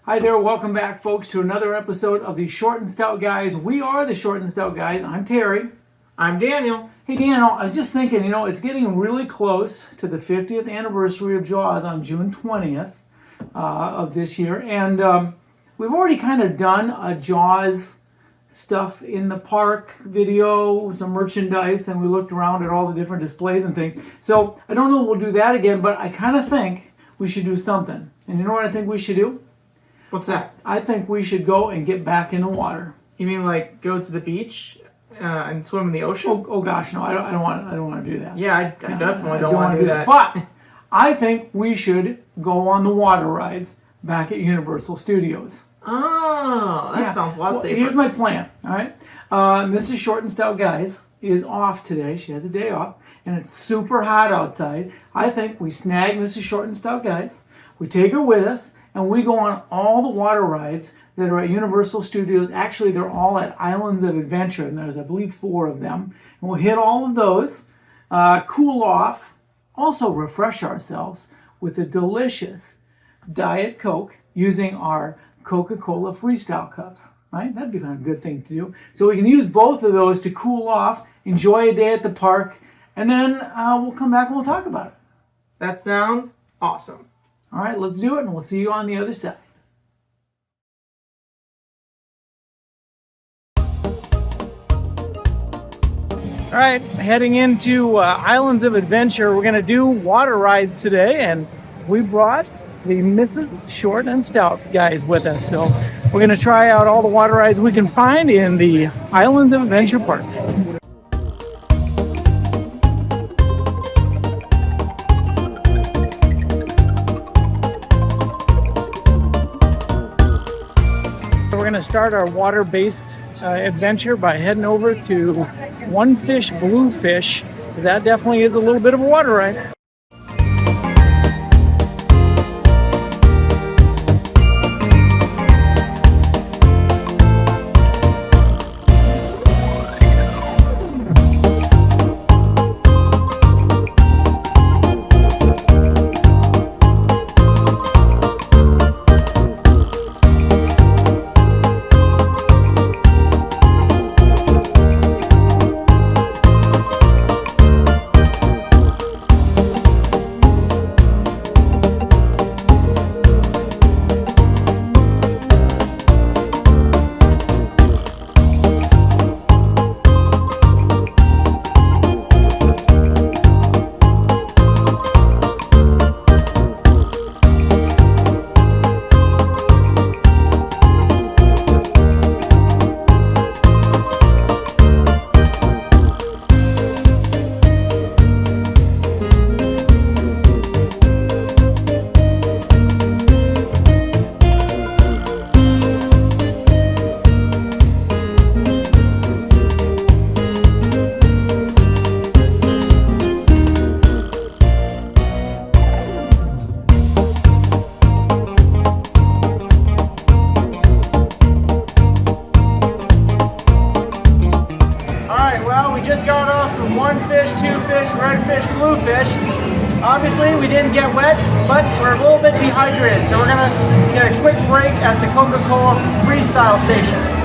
Hi there, welcome back folks to another episode of the Short and Stout Guys. We are the Short and Stout Guys. I'm Terry. I'm Daniel. Hey Daniel, I was just thinking, it's getting really close to the 50th anniversary of Jaws on June 20th of this year. And we've already kind of done a Jaws stuff in the park video, some merchandise, and we looked around at all the different displays and things. So I don't know if we'll do that again, but I kind of think we should do something. And you know what I think we should do? What's that? I think we should go and get back in the water. You mean like go to the beach and swim in the ocean? Oh gosh, no! I don't want to do that. Yeah, I definitely don't want to do that. But I think we should go on the water rides back at Universal Studios. Oh, that sounds a lot safer. Here's my plan. All right, Mrs. Short and Stout Guys is off today. She has a day off, and it's super hot outside. I think we snag Mrs. Short and Stout Guys. We take her with us. And we go on all the water rides that are at Universal Studios. Actually, they're all at Islands of Adventure, and there's, I believe, 4 of them. And we'll hit all of those, cool off, also refresh ourselves with a delicious Diet Coke using our Coca-Cola Freestyle cups. Right? That'd be a good thing to do. So we can use both of those to cool off, enjoy a day at the park, and then we'll come back and we'll talk about it. That sounds awesome. All right, let's do it, and we'll see you on the other side. All right, heading into Islands of Adventure. We're going to do water rides today, and we brought the Mrs. Short and Stout Guys with us. So we're going to try out all the water rides we can find in the Islands of Adventure Park. We're going to start our water-based adventure by heading over to One Fish Blue Fish. That definitely is a little bit of a water ride. Obviously, we didn't get wet, but we're a little bit dehydrated, so we're going to get a quick break at the Coca-Cola Freestyle station.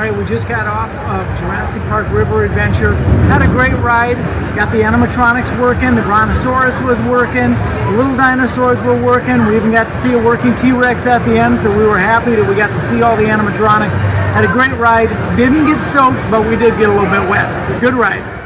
right, we just got off of Jurassic Park River Adventure. Had a great ride. Got the animatronics working. The Brontosaurus was working. The little dinosaurs were working. We even got to see a working T-Rex at the end, so we were happy that we got to see all the animatronics. Had a great ride. Didn't get soaked, but we did get a little bit wet. Good ride.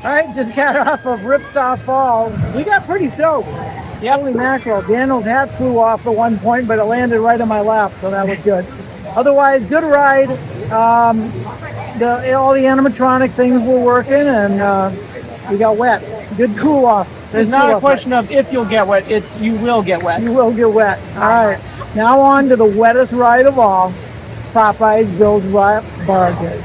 All right, just got off of Ripsaw Falls. We got pretty soaked. Holy mackerel. Daniel's hat flew off at one point, but it landed right on my lap, so that was good. Otherwise, good ride. All the animatronic things were working, and we got wet. Good cool off. There's not a question of if you'll get wet, it's you will get wet. You will get wet. All right. Now on to the wettest ride of all, Popeye's Bilge Wet Barges.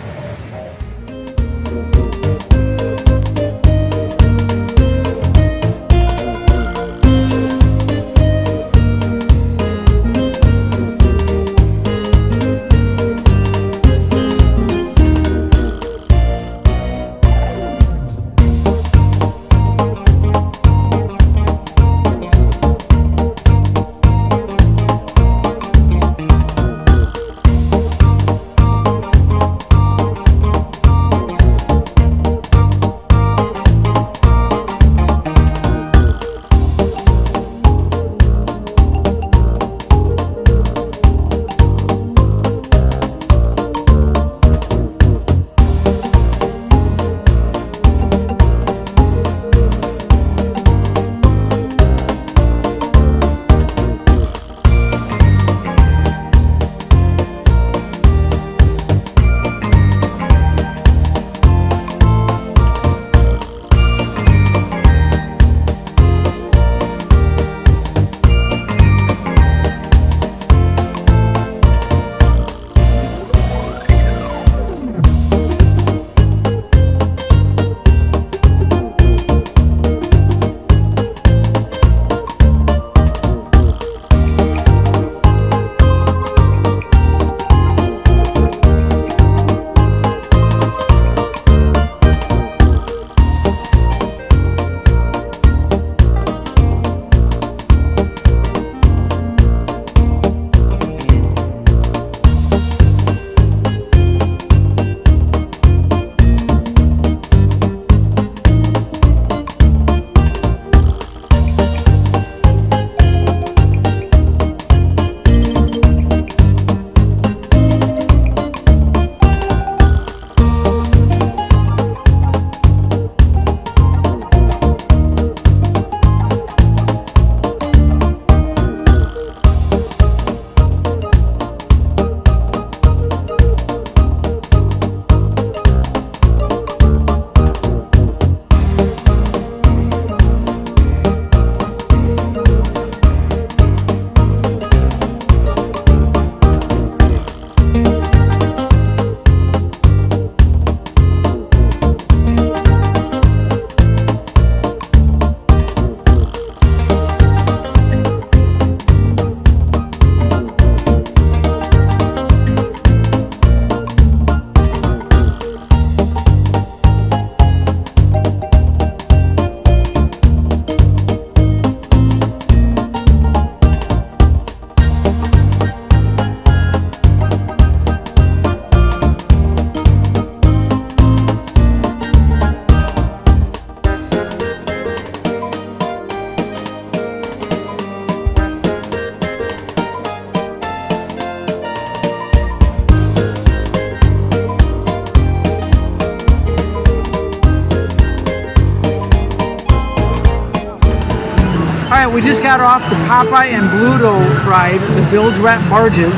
All right, we just got off the Popeye and Bluto ride, the Bilge Wet Barges.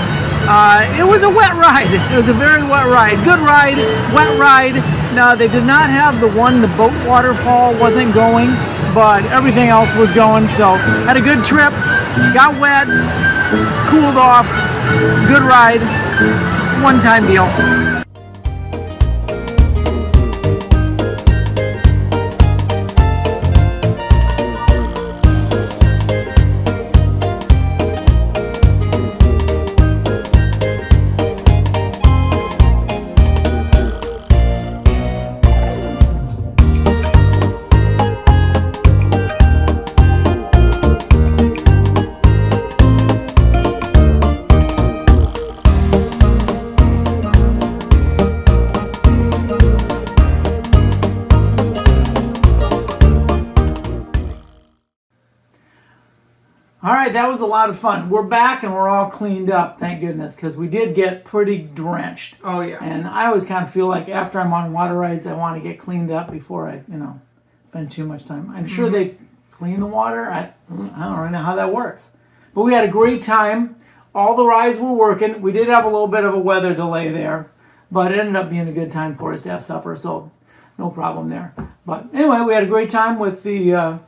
It was a wet ride. It was a very wet ride. Good ride, wet ride. Now, they did not have the boat waterfall wasn't going, but everything else was going. So, had a good trip, got wet, cooled off, good ride, one-time deal. All right, that was a lot of fun. We're back and we're all cleaned up, thank goodness, because we did get pretty drenched. Oh, yeah. And I always kind of feel like after I'm on water rides, I want to get cleaned up before I, spend too much time. I'm sure they clean the water. I don't really know how that works. But we had a great time. All the rides were working. We did have a little bit of a weather delay there, but it ended up being a good time for us to have supper, so no problem there. But anyway, we had a great time with the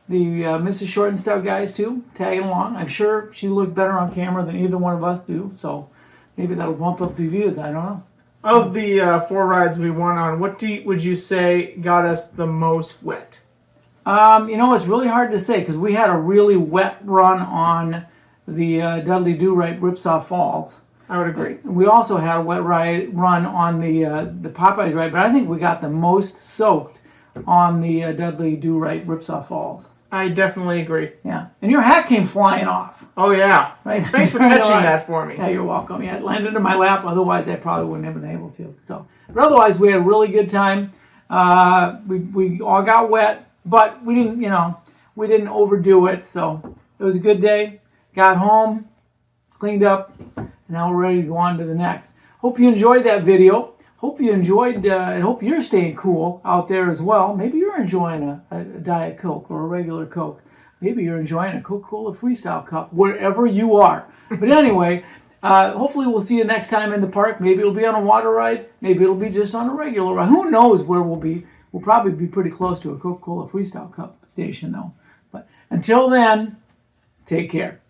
Mrs. Short and Stout guys too, tagging along. I'm sure she looked better on camera than either one of us do, so maybe that'll bump up the views. I don't know. Of the 4 rides we went on, what would you say got us the most wet? It's really hard to say because we had a really wet run on the Dudley Do-Right Ripsaw Falls. I would agree. We also had a wet run on the Popeyes ride, but I think we got the most soaked on the Dudley Do-Right Ripsaw Falls. I definitely agree. Yeah, and your hat came flying off. Oh, yeah. Right? Thanks for catching that for me. Yeah, you're welcome. Yeah, it landed in my lap. Otherwise, I probably wouldn't have been able to. So, but otherwise, we had a really good time. We all got wet, but we didn't overdo it. So it was a good day. Got home, cleaned up, and now we're ready to go on to the next. Hope you enjoyed that video. Hope you enjoyed, and hope you're staying cool out there as well. Maybe you're enjoying a Diet Coke or a regular Coke. Maybe you're enjoying a Coca-Cola Freestyle Cup, wherever you are. But anyway, hopefully we'll see you next time in the park. Maybe it'll be on a water ride. Maybe it'll be just on a regular ride. Who knows where we'll be. We'll probably be pretty close to a Coca-Cola Freestyle Cup station, though. But until then, take care.